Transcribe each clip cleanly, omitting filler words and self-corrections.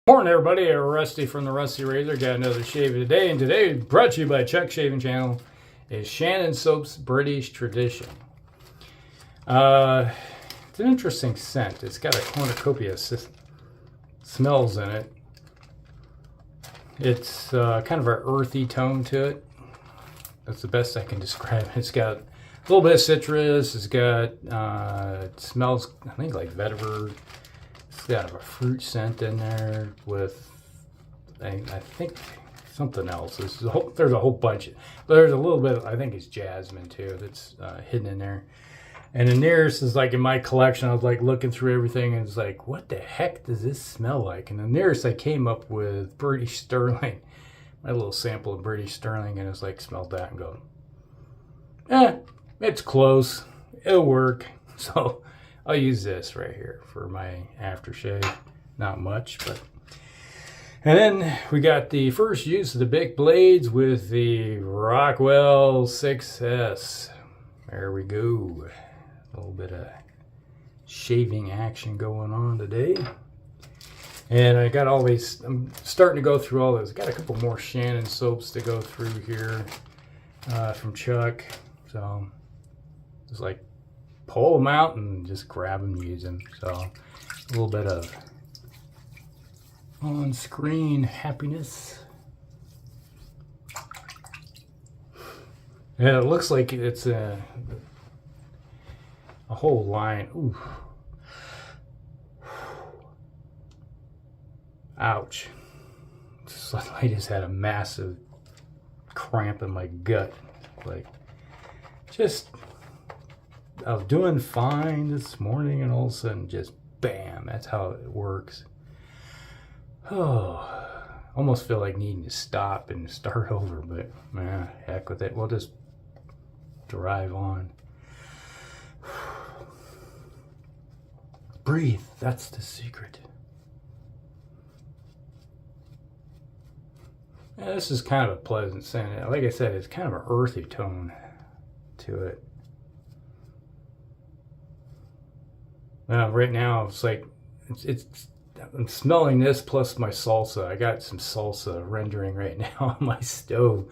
Morning everybody, Rusty from the Rusty Razor. Got another shave of the day, and today brought to you by Chuck Shaving Channel is Shannon Soap's British Tradition. It's an interesting scent. It's got a cornucopia of smells in it. It's kind of an earthy tone to it. That's the best I can describe it. It's got a little bit of citrus. It's got, it smells, I think, like vetiver. It's got a fruit scent in there with, I think, something else. There's a whole bunch. But there's a little bit, I think it's jasmine too, that's hidden in there. And the nearest is like in my collection, I was like looking through everything and it's like, what the heck does this smell like? And the nearest I came up with British Sterling. My little sample of British Sterling, and it's like, smelled that and go, it's close. It'll work. So I'll use this right here for my aftershave. Not much, but. And then we got the first use of the big blades with the Rockwell 6S. There we go. A little bit of shaving action going on today. And I got all these, I'm starting to go through all those. Got a couple more Shannon soaps to go through here from Chuck. So just like pull them out and just grab them and use them. So a little bit of on-screen happiness. And it looks like it's a whole line. Ooh. Ouch. I just had a massive cramp in my gut. Like, just, I was doing fine this morning and all of a sudden just bam, that's how it works. Oh, almost feel like needing to stop and start over, but man, heck with it. We'll just drive on. Breathe, that's the secret. Yeah, this is kind of a pleasant scent. Like I said, it's kind of an earthy tone to it. Right now, it's like, I'm smelling this plus my salsa. I got some salsa rendering right now on my stove.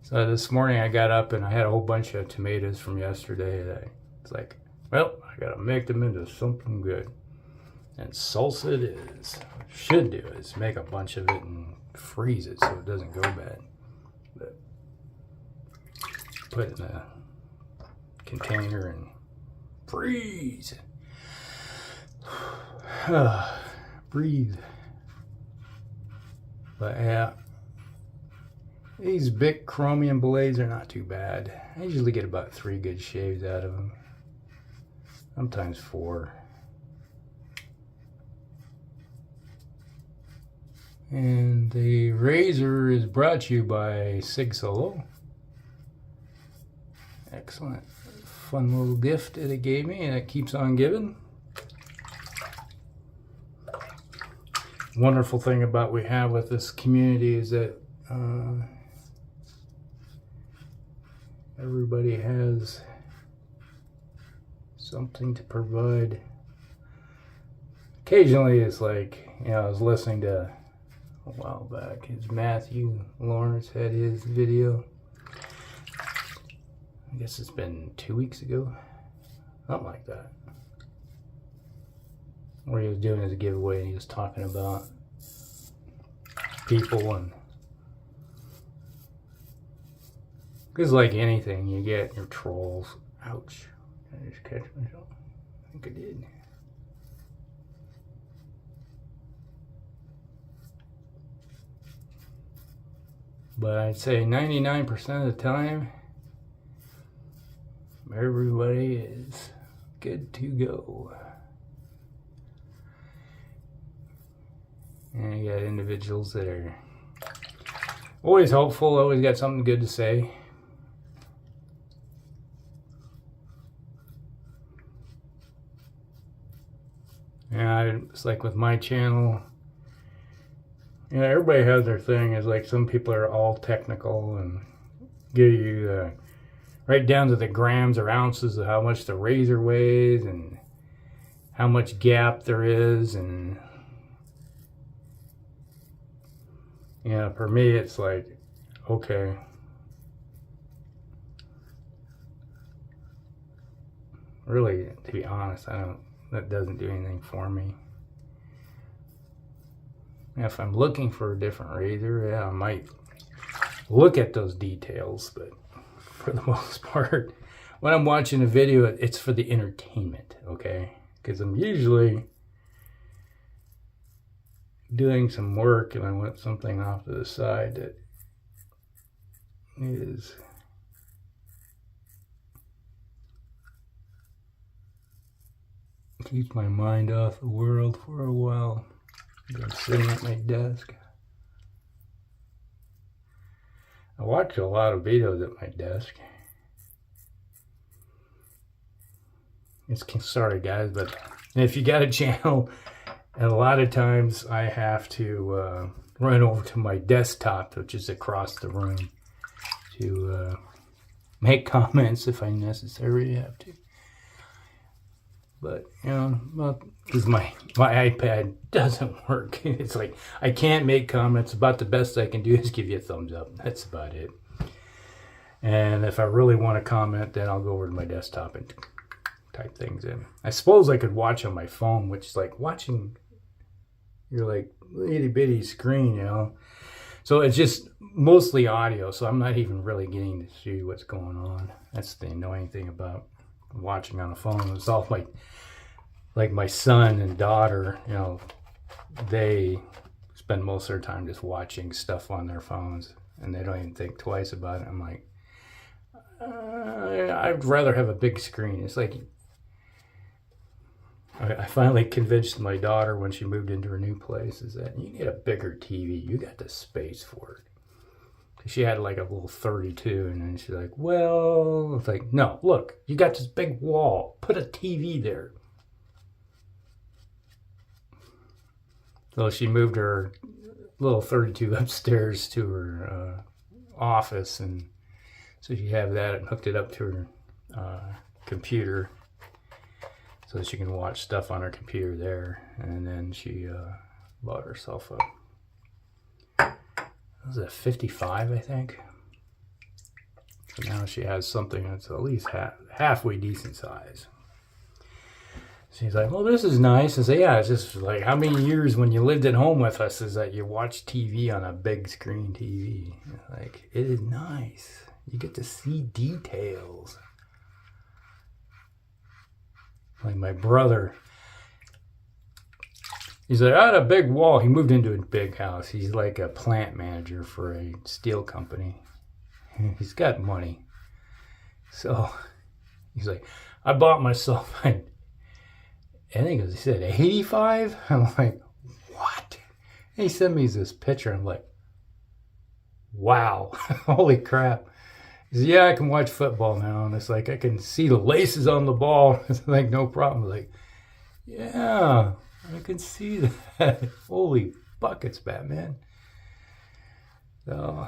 So this morning I got up and I had a whole bunch of tomatoes from yesterday. It's like, well, I gotta make them into something good. And salsa it is. What I should do is make a bunch of it and freeze it so it doesn't go bad. But put it in a container and freeze. Breathe. But yeah, these big chromium blades are not too bad. I usually get about 3 good shaves out of them. Sometimes 4. And the razor is brought to you by Sig Solo. Excellent. Fun little gift that it gave me, and it keeps on giving. Wonderful thing about we have with this community is that everybody has something to provide. Occasionally it's like, I was listening to a while back, his Matthew Lawrence had his video. I guess it's been 2 weeks ago, something like that, where he was doing his giveaway and he was talking about people, and because like anything, you get your trolls. Ouch. Did I just catch myself? I think I did. But I'd say 99% of the time, everybody is good to go. And you got individuals that are always hopeful, always got something good to say. Yeah, it's like with my channel, everybody has their thing. It's like some people are all technical and give you right down to the grams or ounces of how much the razor weighs and how much gap there is, and Yeah, for me, it's like, okay. Really, to be honest, that doesn't do anything for me. If I'm looking for a different razor, yeah, I might look at those details, but for the most part, when I'm watching a video, it's for the entertainment, okay? Because I'm usually doing some work and I want something off to the side that is keeps my mind off the world for a while. I'm sitting at my desk. I watch a lot of videos at my desk. Sorry guys, but if you got a channel, and a lot of times I have to run over to my desktop, which is across the room, to make comments if I necessarily have to. But, you know, because my iPad doesn't work. It's like, I can't make comments. About the best I can do is give you a thumbs up. That's about it. And if I really want to comment, then I'll go over to my desktop and type things in. I suppose I could watch on my phone, which is like watching your like itty bitty screen, you know. So it's just mostly audio, so I'm not even really getting to see what's going on. That's the annoying thing about watching on a phone. It's all like my son and daughter, you know, they spend most of their time just watching stuff on their phones and they don't even think twice about it. I'm like, I'd rather have a big screen. It's like, I finally convinced my daughter when she moved into her new place is that you need a bigger TV. You got the space for it. She had like a little 32 and then she's like, well, it's like, no, look, you got this big wall. Put a TV there. So she moved her little 32 upstairs to her office, and so she had that and hooked it up to her computer so that she can watch stuff on her computer there. And then she bought herself was it a 55, I think? So now she has something that's at least halfway decent size. She's like, well, this is nice. I say, yeah, it's just like how many years when you lived at home with us is that you watch TV on a big screen TV. Like, it is nice. You get to see details. Like my brother, he's like, I had a big wall. He moved into a big house. He's like a plant manager for a steel company. He's got money. So he's like, I bought myself, I think he said 85. I'm like, what? And he sent me this picture. I'm like, wow, holy crap. He said, yeah, I can watch football now. And it's like, I can see the laces on the ball. It's like, no problem. Like, yeah, I can see that. Holy buckets, Batman. So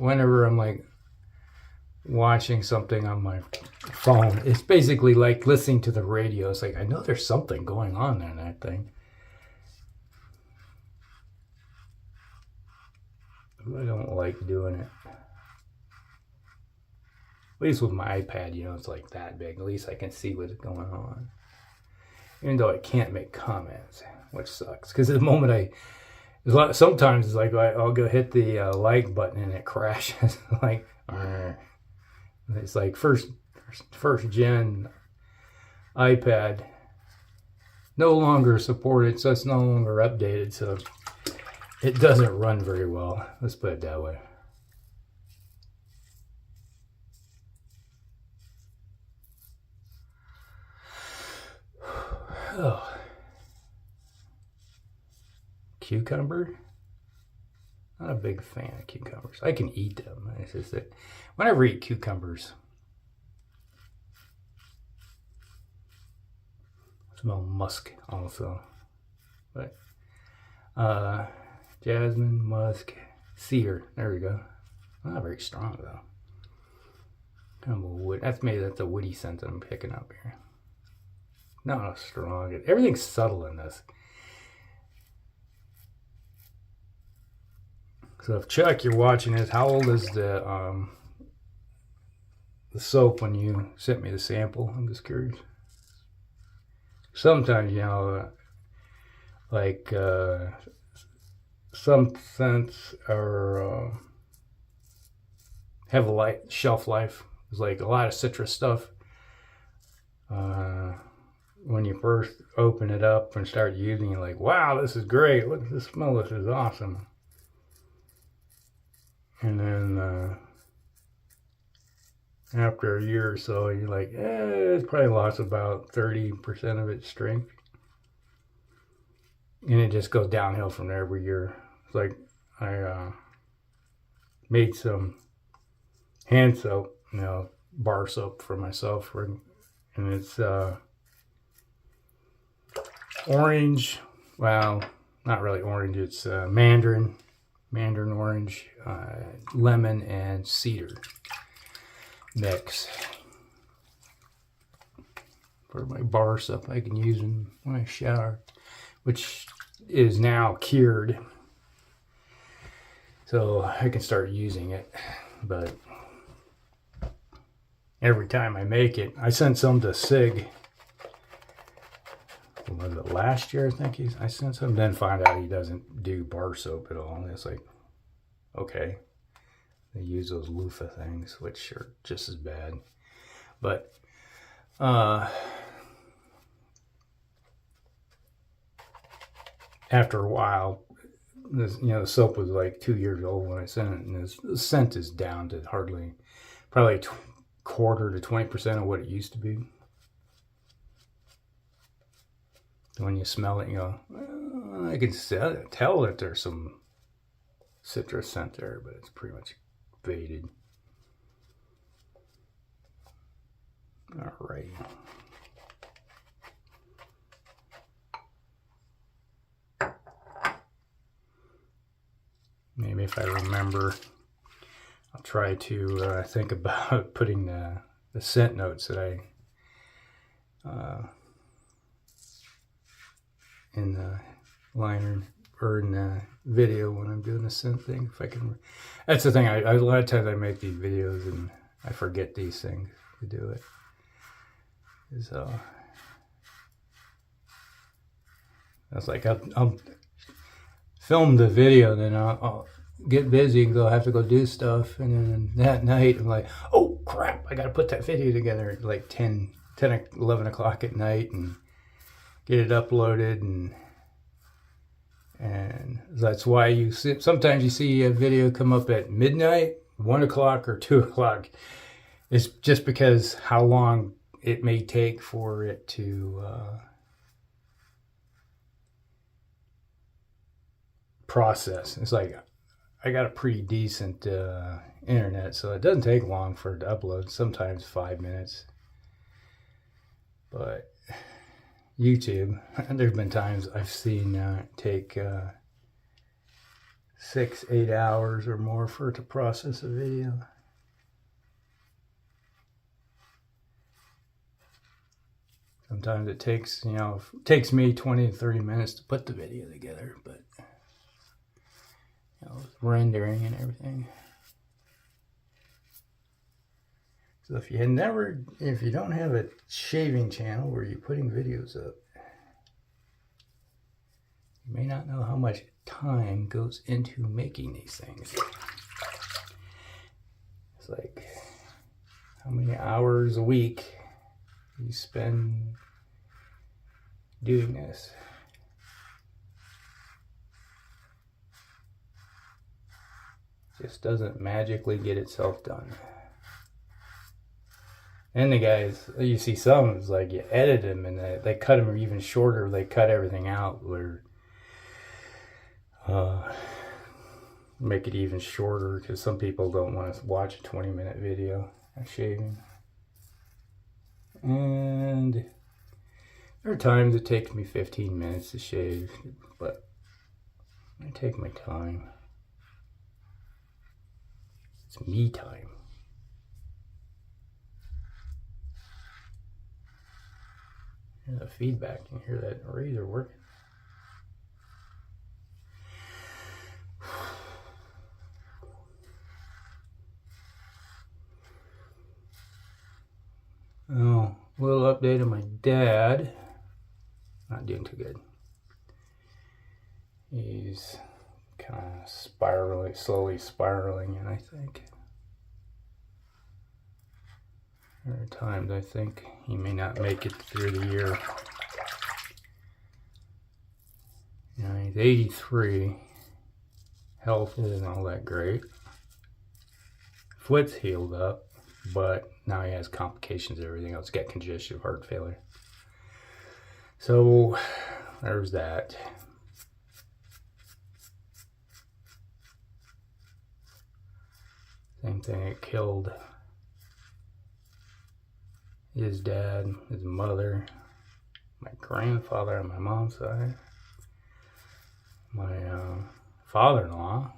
whenever I'm like watching something on my phone, it's basically like listening to the radio. It's like, I know there's something going on in that thing. I don't like doing it. At least with my iPad, you know, it's like that big. At least I can see what's going on. Even though I can't make comments, which sucks. Because the moment sometimes it's like I'll go hit the like button and it crashes. Like, it's like first gen iPad no longer supported, so it's no longer updated, so it doesn't run very well. Let's put it that way. Oh. Cucumber? Not a big fan of cucumbers. I can eat them. It's just that whenever I eat cucumbers, I smell musk also. But jasmine, musk, cedar. There we go. Not very strong though. Kind of a wood. That's a woody scent that I'm picking up here. Not strong. Everything's subtle in this. So if Chuck, you're watching this, how old is the soap when you sent me the sample? I'm just curious. Sometimes, you know, like some scents are have a light shelf life. It's like a lot of citrus stuff. When you first open it up and start using it, like, wow, this is great. Look at the smell. This is awesome. And then after a year or so, you're like, it's probably lost about 30% of its strength. And it just goes downhill from there every year. It's like I made some hand soap, you know, bar soap for myself, and it's orange. Well, not really orange. It's mandarin orange, lemon, and cedar mix for my bar soap I can use when I shower, which is now cured, so I can start using it. But every time I make it, I sent some to Sig. Was it last year? I think I sent some, then find out he doesn't do bar soap at all. And it's like, okay, they use those loofah things, which are just as bad. But after a while, this, you know, the soap was like 2 years old when I sent it, and the scent is down to probably quarter to 20% of what it used to be. When you smell it, you go, well, I can tell that there's some citrus scent there, but it's pretty much faded. All right. Maybe if I remember, I'll try to think about putting the scent notes that I in the liner or in the video when I'm doing the scent thing. If I can, that's the thing. A lot of times I make these videos and I forget these things to do it. So that's like I'll film the video, then I'll get busy and have to go do stuff, and then that night I'm like, oh crap, I gotta put that video together at like 11 o'clock at night and get it uploaded, and that's why sometimes you see a video come up at midnight, 1 o'clock, or 2 o'clock. It's just because how long it may take for it to process. It's like I got a pretty decent internet, so it doesn't take long for it to upload. Sometimes 5 minutes, but YouTube, there's been times I've seen take 6-8 hours or more for it to process a video. Sometimes it takes, takes me 20 to 30 minutes to put the video together, but rendering and everything. So if you don't have a shaving channel where you're putting videos up, you may not know how much time goes into making these things. It's like how many hours a week you spend doing this. Just doesn't magically get itself done. And the guys, you see some, it's like you edit them and they cut them even shorter. They cut everything out, where make it even shorter, because some people don't want to watch a 20-minute video of shaving. And there are times it takes me 15 minutes to shave, but I take my time. It's me time. Hear the feedback. You can hear that razor working. Oh, a little update on my dad. Not doing too good. He's kind of slowly spiraling in, I think. There are times I think he may not make it through the year. You know, he's 83. Health isn't all that great. Foot's healed up, but now he has complications and everything else. Got congestive heart failure. So there's that. Same thing, it killed his dad, his mother, my grandfather on my mom's side, my father-in-law.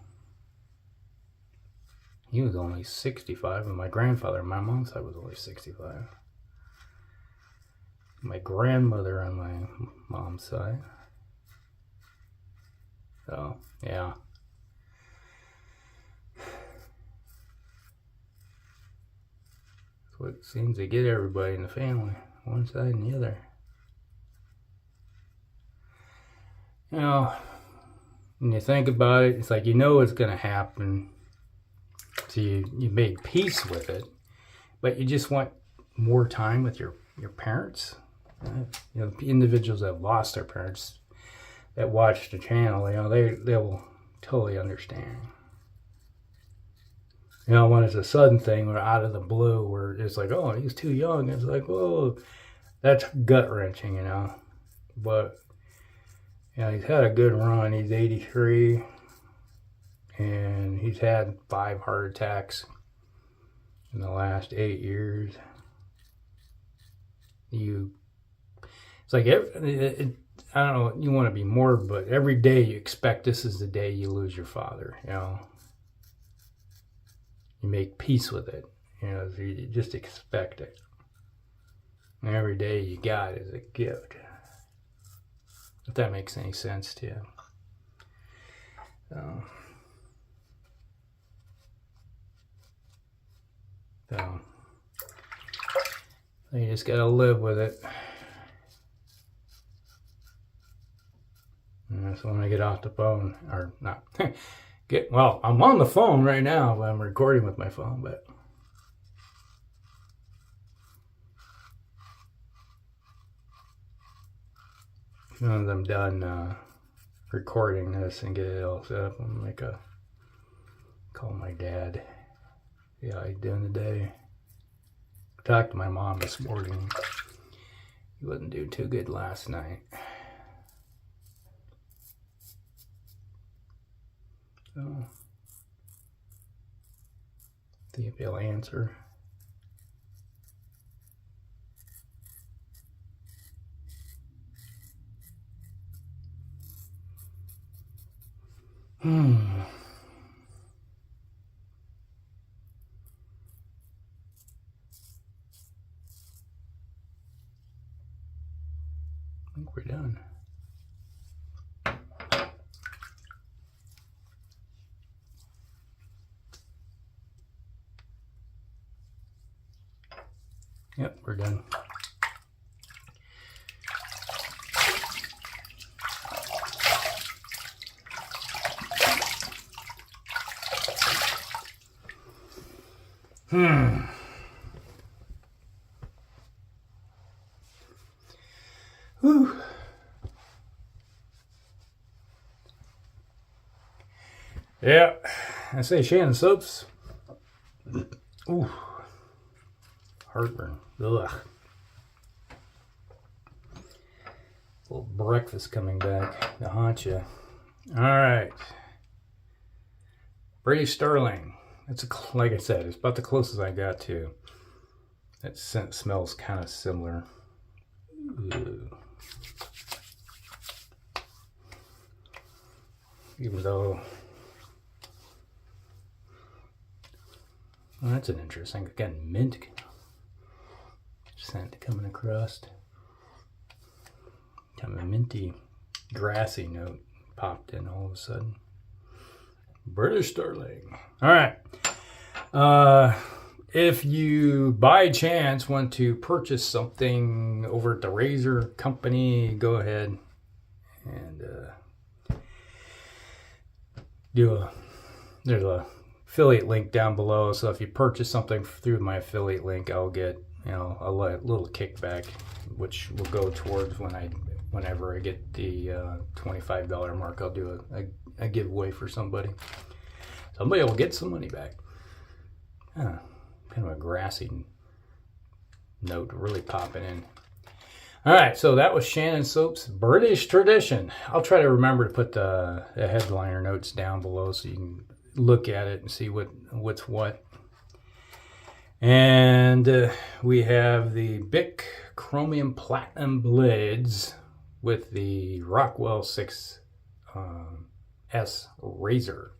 He was only 65, and my grandfather on my mom's side was only 65. My grandmother on my mom's side. So, yeah. That's what it seems to get everybody in the family, one side and the other. You know, when you think about it, it's like you know it's going to happen. So you made peace with it, but you just want more time with your parents. You know, the individuals that have lost their parents that watch the channel, you know, they will totally understand. You know, when it's a sudden thing or out of the blue where it's like, oh, he's too young. It's like, whoa, that's gut-wrenching, you know. But, you know, he's had a good run. He's 83. And he's had 5 heart attacks in the last 8 years. It's like, I don't know, you want to be morbid, but every day you expect this is the day you lose your father, you know. You make peace with it, you know, so you just expect it. And every day you got is a gift. If that makes any sense to you. So you just gotta live with it. And so when I get off the phone, or not, well, I'm on the phone right now, but I'm recording with my phone, but as soon as I'm done recording this and get it all set up, I'm gonna call my dad. Yeah, how you doing today? I talked to my mom this morning. He wasn't doing too good last night. So, see if he'll answer. I think we're done. Yep, we're done. Whew. Yeah, I say Shannon soaps. Ooh, heartburn. Ugh. Little breakfast coming back to haunt you. All right, British Sterling. It's like I said, it's about the closest I got to. That scent smells kind of similar. Ooh. Even though, well, that's an interesting. Got mint scent coming across. Kind of a minty, grassy note popped in all of a sudden. British Sterling. All right. if you by chance want to purchase something over at the razor company, go ahead and there's a affiliate link down below. So if you purchase something through my affiliate link, I'll get, you know, a little kickback, which will go towards whenever I get the $25 mark. I'll do a giveaway for somebody. Somebody will get some money back. Kind of a grassy note really popping in. All right, so that was Shannon Soap's British Tradition. I'll try to remember to put the headliner notes down below so you can look at it and see what's what. And we have the Bic Chromium Platinum Blades with the Rockwell 6S razor.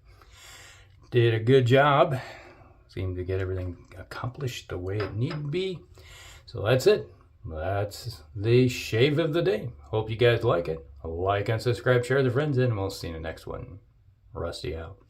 Did a good job. Seemed to get everything accomplished the way it needed to be. So that's it. That's the shave of the day. Hope you guys like it. Like and subscribe, share with your friends, and we'll see you in the next one. Rusty out.